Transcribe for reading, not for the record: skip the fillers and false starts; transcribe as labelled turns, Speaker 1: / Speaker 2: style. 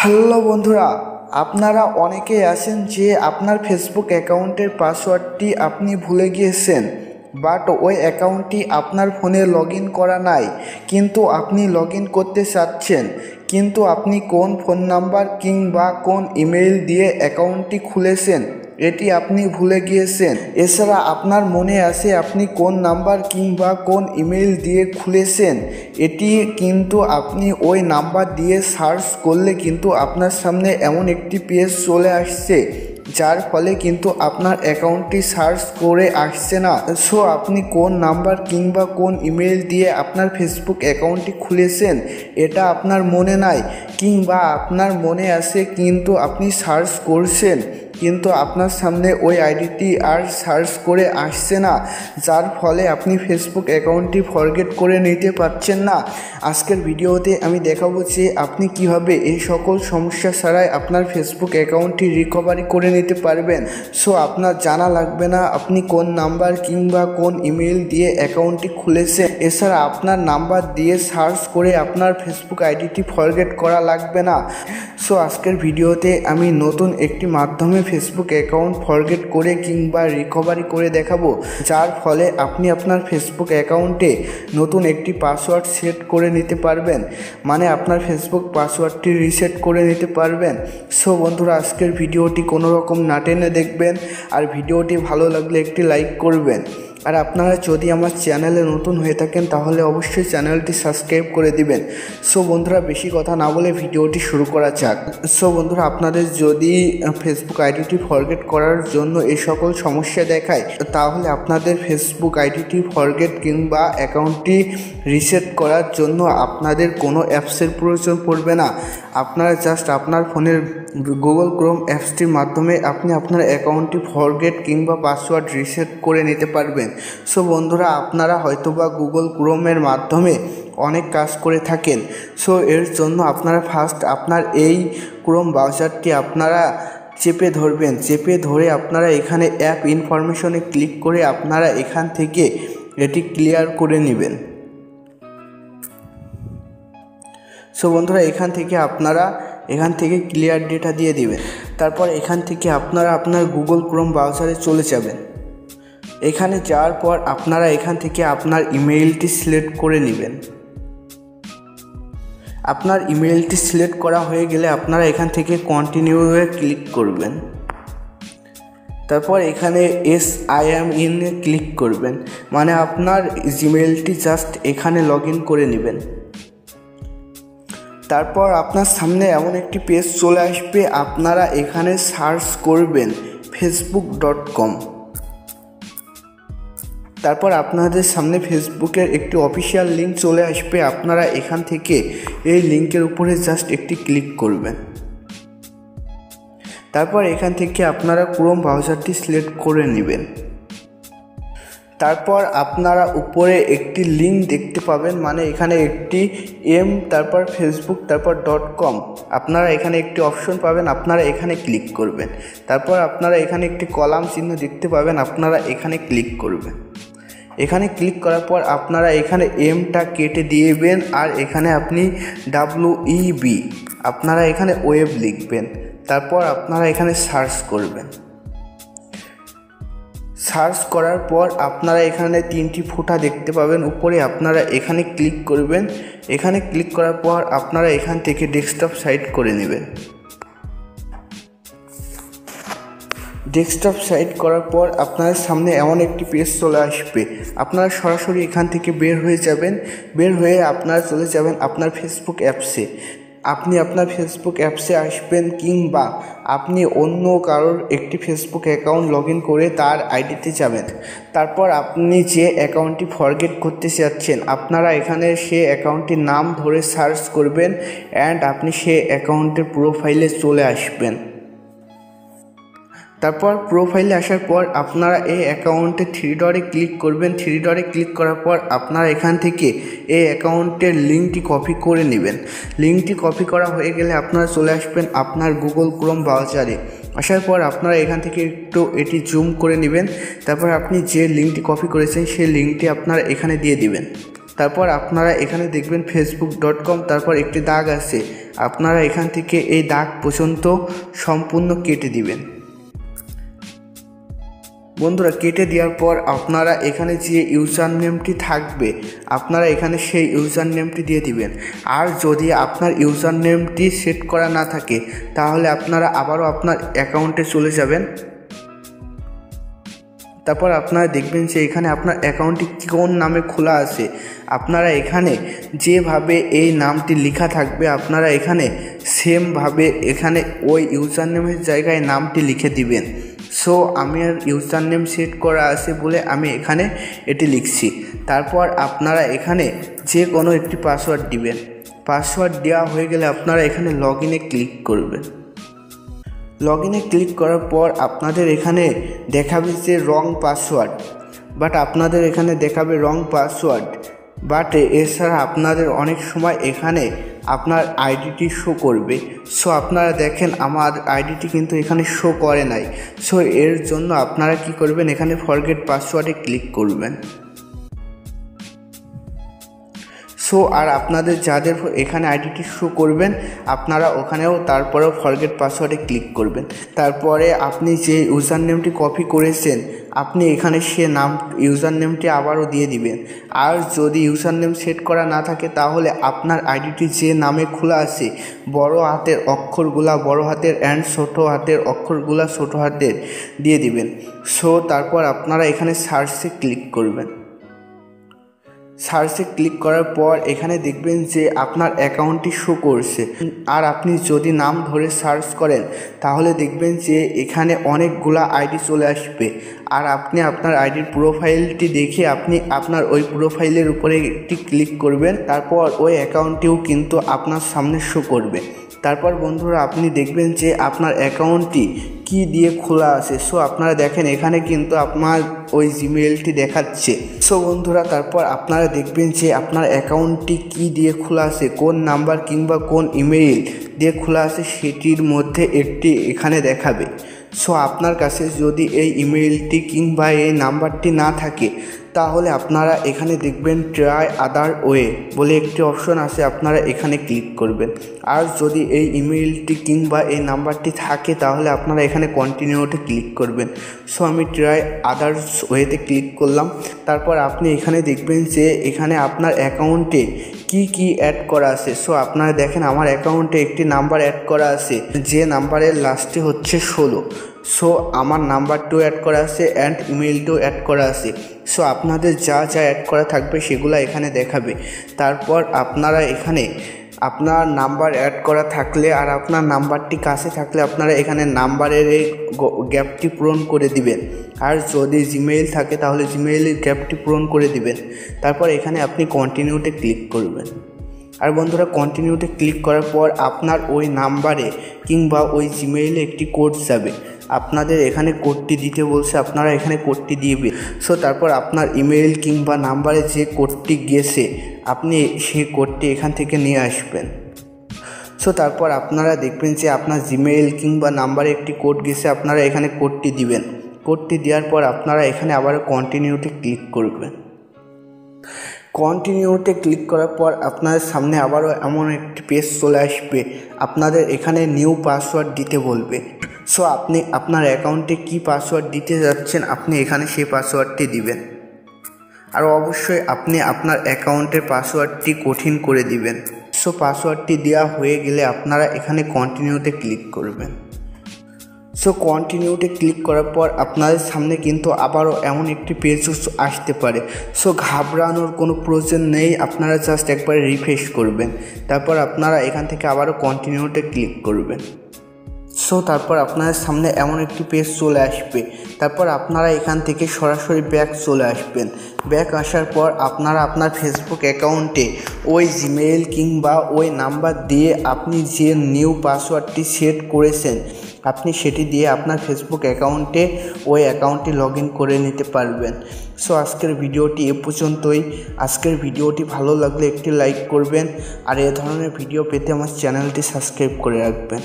Speaker 1: Hello বন্ধুরা, আপনারা অনেকেই আছেন যে আপনার ফেসবুক অ্যাকাউন্টের পাসওয়ার্ডটি আপনি ভুলে গিয়েছেন, বাট ওই অ্যাকাউন্টটি আপনার ফোনে লগ ইন করা নাই, কিন্তু আপনি লগ ইন করতে চাচ্ছেন, কিন্তু আপনি কোন ফোন নাম্বার কিংবা কোন ইমেইল দিয়ে অ্যাকাউন্টটি খুলেছেন এটি আপনি ভুলে গিয়েছেন। এছাড়া আপনার মনে আছে আপনি কোন নাম্বার কিংবা কোন ইমেইল দিয়ে খুলেছেন এটি, কিন্তু আপনি ওই নাম্বার দিয়ে সার্চ করলে কিন্তু আপনার সামনে এমন একটি পেজ চলে আসছে যার ফলে কিন্তু আপনার অ্যাকাউন্টটি সার্চ করে আসছে না। সো আপনি কোন নাম্বার কিংবা কোন ইমেইল দিয়ে আপনার ফেসবুক অ্যাকাউন্টটি খুলেছেন এটা আপনার মনে নাই, কিংবা আপনার মনে আছে কিন্তু আপনি সার্চ করছেন কিন্তু আপনার সামনে ওই আইডিটি আর সার্চ করে আসছে না, যার ফলে আপনি ফেসবুক অ্যাকাউন্টটি ফরগেট করে নিতে পারছেন না। আজকের ভিডিওতে আমি দেখাবো যে আপনি কিভাবে এই সকল সমস্যা ছাড়াই আপনার ফেসবুক অ্যাকাউন্টটি রিকভারি করে নিতে পারবেন। সো আপনার জানা লাগবে না আপনি কোন নাম্বার কিংবা কোন ইমেইল দিয়ে অ্যাকাউন্টটি খুলেছেন। এছাড়া আপনার নাম্বার দিয়ে সার্চ করে আপনার ফেসবুক আইডিটি ফরগেট করা লাগবে না। সো আজকের ভিডিওতে আমি নতুন একটি মাধ্যমে ফেসবুক অ্যাকাউন্ট ফরগেট করে কিংবা রিকভারি করে দেখাবো, যার ফলে আপনি আপনার ফেসবুক অ্যাকাউন্টে নতুন একটি পাসওয়ার্ড সেট করে নিতে পারবেন, মানে আপনার ফেসবুক পাসওয়ার্ডটি রিসেট করে নিতে পারবেন। সো বন্ধুরা, আজকের ভিডিওটি কোনো রকম না টেনে দেখবেন, আর ভিডিওটি ভালো লাগলে একটি লাইক করবেন। আর আপনারা যদি আমার চ্যানেলে নতুন হয়ে থাকেন তাহলে অবশ্যই চ্যানেলটি সাবস্ক্রাইব করে দিবেন। সো বন্ধুরা, বেশি কথা না বলে ভিডিওটি শুরু করা যাক। সো বন্ধুরা, আপনাদের যদি ফেসবুক আইডিটি ফরগেট করার জন্য এই সকল সমস্যা দেখায় তাহলে আপনাদের ফেসবুক আইডিটি ফরগেট কিংবা অ্যাকাউন্টটি রিসেট করার জন্য আপনাদের কোনো অ্যাপসের প্রয়োজন পড়বে না। আপনারা জাস্ট আপনার ফোনের গুগল ক্রোম অ্যাপসটির মাধ্যমে আপনি আপনার অ্যাকাউন্টটি ফরগেট কিংবা পাসওয়ার্ড রিসেট করে নিতে পারবেন। সো বন্ধুরা, আপনারা হয়তোবা গুগল ক্রোমের মাধ্যমে অনেক কাজ করে থাকেন। সো এর জন্য আপনারা ফার্স্ট আপনার এই ক্রোম ব্রাউজারটি আপনারা চেপে ধরবেন। চেপে ধরে আপনারা এখানে অ্যাপ ইনফরমেশনে ক্লিক করে আপনারা এখান থেকে এটি ক্লিয়ার করে নেবেন। সো বন্ধুরা, এখান থেকে ক্লিয়ার ডেটা দিয়ে দিবেন। তারপর এখান থেকে আপনারা আপনার গুগল ক্রোম ব্রাউজারে চলে যাবেন। এখানে যাওয়ার পর আপনারা এখান থেকে আপনার ইমেইলটি সিলেক্ট করে নেবেন। আপনার ইমেইলটি সিলেক্ট করা হয়ে গেলে আপনারা এখান থেকে কন্টিনিউয়ে ক্লিক করবেন। তারপর এখানে I am in A click করবেন, মানে আপনার জিমেইলটি জাস্ট এখানে লগ ইন করে নেবেন। তারপর আপনার সামনে এমন একটি পেজ চলে আসবে, আপনারা এখানে সার্চ করবেন facebook.com। তারপর আপনাদের সামনে ফেসবুকের একটি অফিসিয়াল লিঙ্ক চলে আসবে, আপনারা এখান থেকে এই লিঙ্কের উপরে জাস্ট একটি ক্লিক করবেন। তারপর এখান থেকে আপনারা ক্রোম ব্রাউজারটি সিলেক্ট করে নেবেন। তারপর আপনারা উপরে একটি লিঙ্ক দেখতে পাবেন, মানে এখানে একটি তারপর ফেসবুক তারপর .com আপনারা এখানে একটি অপশন পাবেন, আপনারা এখানে ক্লিক করবেন। তারপর আপনারা এখানে একটি কলাম চিহ্ন দেখতে পাবেন, আপনারা এখানে ক্লিক করবেন। এখানে ক্লিক করার পর আপনারা এখানে টা কেটে দিবেন, আর এখানে আপনি WEB আপনারা এখানে ওয়েব লিখবেন। তারপর আপনারা এখানে সার্চ করবেন। সার্চ করার পর আপনারা এখানে 3টি ফোঁটা দেখতে পাবেন উপরে, আপনারা এখানে ক্লিক করবেন। এখানে ক্লিক করার পর আপনারা এখান থেকে ডেস্কটপ সাইড করে নেবেন। ডেস্কটপ সাইড করার পর আপনার সামনে এমন একটি পেজ চলে আসবে, আপনারা সরাসরি এখান থেকে বের হয়ে যাবেন। বের হয়ে আপনারা চলে যাবেন আপনার ফেসবুক অ্যাপসে। আপনি আপনার ফেসবুক অ্যাপসে আসবেন, কিংবা আপনি অন্য কারোর একটি ফেসবুক অ্যাকাউন্ট লগ ইন করে তার আইডিতে যাবেন। তারপর আপনি যে অ্যাকাউন্টটি ফরগেট করতে চাচ্ছেন আপনারা এখানে সে অ্যাকাউন্টটির নাম ধরে সার্চ করবেন, অ্যান্ড আপনি সে অ্যাকাউন্টের প্রোফাইলে চলে আসবেন। তারপর প্রোফাইলে আসার পর আপনারা এই অ্যাকাউন্টে 3 ডটে ক্লিক করবেন। 3 ডটে ক্লিক করার পর আপনারা এখান থেকে এই অ্যাকাউন্টের লিঙ্কটি কপি করে নেবেন। লিঙ্কটি কপি করা হয়ে গেলে আপনারা চলে আসবেন আপনার গুগল ক্রোম ব্রাউজারে। আসার পর আপনারা এখান থেকে একটু এটি জুম করে নেবেন। তারপর আপনি যে লিঙ্কটি কপি করেছেন সেই লিঙ্কটি আপনারা এখানে দিয়ে দিবেন। তারপর আপনারা এখানে দেখবেন facebook.com, তারপর একটি দাগ আছে, আপনারা এখান থেকে এই দাগ পর্যন্ত সম্পূর্ণ কেটে দিবেন। বন্ধুরা, কেটে দেওয়ার পর আপনারা এখানে যে ইউজার নেমটি থাকবে আপনারা এখানে সেই ইউজার নেমটি দিয়ে দিবেন। আর যদি আপনার ইউজার নেমটি সেট করা না থাকে তাহলে আপনারা আবারও আপনার অ্যাকাউন্টে চলে যাবেন। তারপর আপনারা দেখবেন যে এখানে আপনার অ্যাকাউন্টটি কোন নামে খোলা আছে, আপনারা এখানে যেভাবে এই নামটি লেখা থাকবে আপনারা এখানে সেমভাবে এখানে ওই ইউজার নেমের জায়গায় নামটি লিখে দিবেন। সো আমি আর ইউজার নেম সেট করা আছে বলে আমি এখানে এটি লিখছি। তারপর আপনারা এখানে যে কোনো একটি পাসওয়ার্ড দিবেন। পাসওয়ার্ড দেওয়া হয়ে গেলে আপনারা এখানে লগ ইনে ক্লিক করবেন। লগ ইনে ক্লিক করার পর আপনাদের এখানে দেখাবে যে রং পাসওয়ার্ড, আপনাদের এখানে দেখাবে রং পাসওয়ার্ড, এছাড়া আপনাদের অনেক সময় এখানে আপনার আইডিটি শো করবে। সো আপনারা দেখেন আমার আইডিটি কিন্তু এখানে শো করে নাই। সো এর জন্য আপনারা কি করবেন, এখানে ফরগেট পাসওয়ার্ডে ক্লিক করবেন। সো আর আপনাদের যাদের এখানে আইডিটি শো করবেন আপনারা ওখানেও তারপরেও ফরগেট পাসওয়ার্ডে ক্লিক করবেন। তারপরে আপনি যে ইউজার নেমটি কপি করেছেন আপনি এখানে সে ইউজার নেমটি আবারও দিয়ে দিবেন। আর যদি ইউজার নেম সেট করা না থাকে তাহলে আপনার আইডিটি যে নামে খোলা আছে বড় হাতের অক্ষরগুলা বড় হাতের অ্যান্ড ছোট হাতের অক্ষরগুলা ছোট হাতের দিয়ে দিবেন। সো তারপর আপনারা এখানে সার্চে ক্লিক করবেন। সার্চে ক্লিক করার পর এখানে দেখবেন যে আপনার অ্যাকাউন্টটি শো করছে। আর আপনি যদি নাম ধরে সার্চ করেন তাহলে দেখবেন যে এখানে অনেকগুলা আইডি চলে আসবে। আর আপনি আপনার আইডির প্রোফাইলটি দেখে আপনি আপনার ওই প্রোফাইলের উপরে একটি ক্লিক করবেন। তারপর ওই অ্যাকাউন্টটিও কিন্তু আপনার সামনে শো করবে। তারপর বন্ধুরা আপনি দেখবেন যে আপনার অ্যাকাউন্টটি কি দিয়ে খোলা আছে। সো আপনারা দেখেন এখানে কিন্তু আপনার ওই জিমেইলটি দেখাচ্ছে। সো বন্ধুরা তারপর আপনারা দেখবেন যে আপনার অ্যাকাউন্টটি কি দিয়ে খোলা আছে, কোন নাম্বার কিংবা কোন ইমেইল দিয়ে খোলা আছে সেটির মধ্যে একটি এখানে দেখাবে। সো আপনার কাছে যদি এই ইমেইলটি কিংবা এই নাম্বারটি না থাকে তাহলে আপনারা এখানে দেখবেন ট্রাই আদার ওয়ে বলে একটি অপশন আছে, আপনারা এখানে ক্লিক করবেন। আর যদি এই ইমেইলটি কিংবা এই নাম্বারটি থাকে তাহলে আপনারা এখানে কন্টিনিউতে ক্লিক করবেন। সো আমি ট্রাই আদার্স ওয়েতে ক্লিক করলাম। তারপর আপনি এখানে দেখবেন যে এখানে আপনার অ্যাকাউন্টে কি অ্যাড করা আছে। সো আপনারা দেখেন আমার অ্যাকাউন্টে একটি নাম্বার অ্যাড করা আছে যে নাম্বারের লাস্টে হচ্ছে 16। সো আমার নাম্বারটিও অ্যাড করা আছে অ্যান্ড ইমেইলটিও অ্যাড করা আছে। সো আপনাদের যা অ্যাড করা থাকবে সেগুলো এখানে দেখাবে। তারপর আপনারা এখানে আপনার নাম্বার অ্যাড করা থাকলে আর আপনার নাম্বারটি কাছে থাকলে আপনারা এখানে নাম্বারের এই গ্যাপটি পূরণ করে দিবেন। আর যদি জিমেইল থাকে তাহলে জিমেইলের গ্যাপটি পূরণ করে দিবেন। তারপর এখানে আপনি কন্টিনিউতে ক্লিক করবেন। আর বন্ধুরা কন্টিনিউতে ক্লিক করার পর আপনার ওই নাম্বারে কিংবা ওই জিমেইলে একটি কোড যাবে। আপনাদের এখানে কোডটি দিতে বলছে, আপনারা এখানে কোডটি দিবেন। সো তারপর আপনার ইমেইল কিংবা নাম্বারে যে কোডটি গেছে আপনি সেই কোডটি এখান থেকে নিয়ে আসবেন। সো তারপর আপনারা দেখবেন যে আপনার জিমেইল কিংবা নাম্বারে একটি কোড গেছে, আপনারা এখানে কোডটি দিবেন। কোডটি দেওয়ার পর আপনারা এখানে আবার কন্টিনিউতে ক্লিক করবেন। কন্টিনিউতে ক্লিক করার পর আপনাদের সামনে আবারও এমন একটি পেজ চলে আসবে, আপনাদের এখানে নিউ পাসওয়ার্ড দিতে বলবে। সো আপনি আপনার অ্যাকাউন্টে কি পাসওয়ার্ড দিতে যাচ্ছেন আপনি এখানে সেই পাসওয়ার্ডটি দিবেন। আর অবশ্যই আপনি আপনার অ্যাকাউন্টের পাসওয়ার্ডটি কঠিন করে দিবেন। সো পাসওয়ার্ডটি দেওয়া হয়ে গেলে আপনারা এখানে কন্টিনিউতে ক্লিক করবেন। সো কন্টিনিউতে ক্লিক করার পর আপনাদের সামনে কিন্তু আবারও এমন একটি পেজ আসতে পারে। সো ঘাবড়ানোর কোনো প্রয়োজন নেই, আপনারা জাস্ট একবার রিফ্রেশ করবেন। তারপর আপনারা এখান থেকে আবারও কন্টিনিউতে ক্লিক করবেন। সো তারপর আপনাদের সামনে এমন একটি পেজ চলে আসবে। তারপর আপনারা এখান থেকে সরাসরি ব্যাক চলে আসবেন। ব্যাক আসার পর আপনারা আপনার ফেসবুক অ্যাকাউন্টে ওই জিমেইল কিংবা ওই নাম্বার দিয়ে আপনি যে নিউ পাসওয়ার্ডটি সেট করেছেন আপনি সেটি দিয়ে আপনার ফেসবুক অ্যাকাউন্টে ওই অ্যাকাউন্টটি লগ ইন করে নিতে পারবেন। সো আজকের ভিডিওটি এ পর্যন্তই। আজকের ভিডিওটি ভালো লাগলে একটি লাইক করবেন আর এ ধরনের ভিডিও পেতে আমার চ্যানেলটি সাবস্ক্রাইব করে রাখবেন।